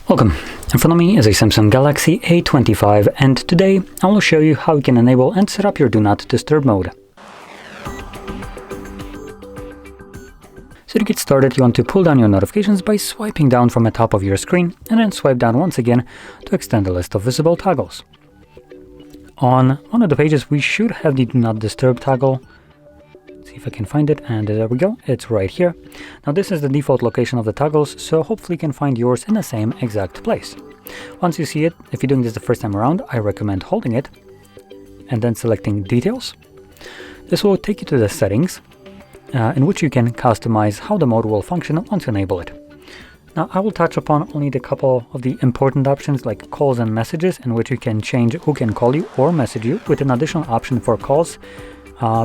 Welcome. In front of me is a Samsung Galaxy A25, and today I will show you how you can enable and set up your Do Not Disturb mode. So to get started, you want to pull down your notifications by swiping down from the top of your screen, and then swipe down once again to extend the list of visible toggles. On one of the pages we should have the Do Not Disturb toggle. See if I can find it, and there we go, it's right here. Now this is the default location of the toggles, so hopefully you can find yours in the same exact place. Once you see it, if you're doing this the first time around, I recommend holding it and then selecting Details. This will take you to the settings, in which you can customize how the mode will function once you enable it. Now I will touch upon only the couple of the important options like calls and messages, in which you can change who can call you or message you, with an additional option for calls,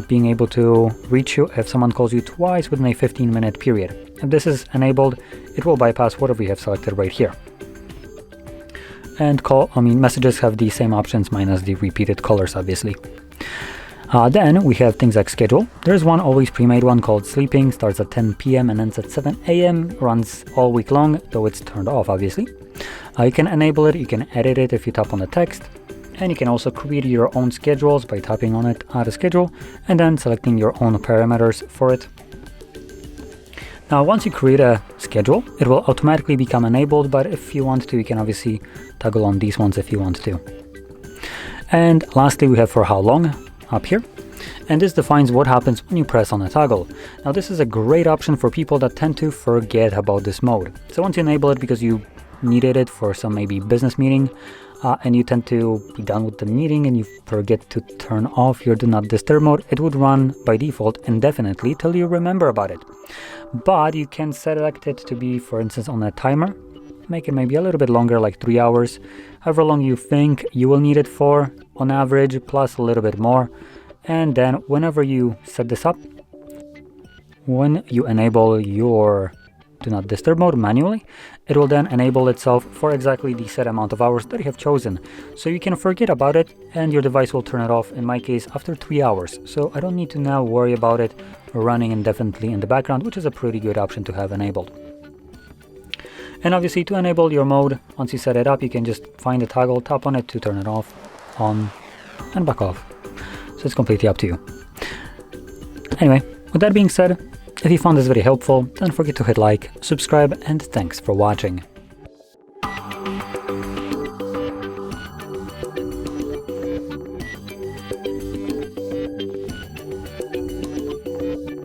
being able to reach you if someone calls you twice within a 15-minute period. If this is enabled, it will bypass whatever you have selected right here. And messages have the same options minus the repeated callers, obviously. Then we have things like schedule. There's one always pre-made one called sleeping, starts at 10 p.m. and ends at 7 a.m., runs all week long, though it's turned off, obviously. You can enable it, you can edit it if you tap on the text. And you can also create your own schedules by tapping on it, add a schedule, and then selecting your own parameters for it. Now, once you create a schedule, it will automatically become enabled, but if you want to, you can obviously toggle on these ones if you want to. And lastly, we have for how long up here. And this defines what happens when you press on a toggle. Now, this is a great option for people that tend to forget about this mode. So once you enable it because you needed it for some maybe business meeting, and you tend to be done with the meeting and you forget to turn off your Do Not Disturb mode, it would run by default indefinitely till you remember about it. But you can select it to be, for instance, on a timer. Make it maybe a little bit longer, like 3 hours, however long you think you will need it for, on average, plus a little bit more. And then whenever you set this up, when you enable your Do Not Disturb mode manually, it will then enable itself for exactly the set amount of hours that you have chosen. So you can forget about it and your device will turn it off, in my case, after 3 hours. So I don't need to now worry about it running indefinitely in the background, which is a pretty good option to have enabled. And obviously to enable your mode, once you set it up, you can just find the toggle, tap on it to turn it off, on, and back off. So it's completely up to you. Anyway, with that being said, if you found this video helpful, don't forget to hit like, subscribe, and thanks for watching.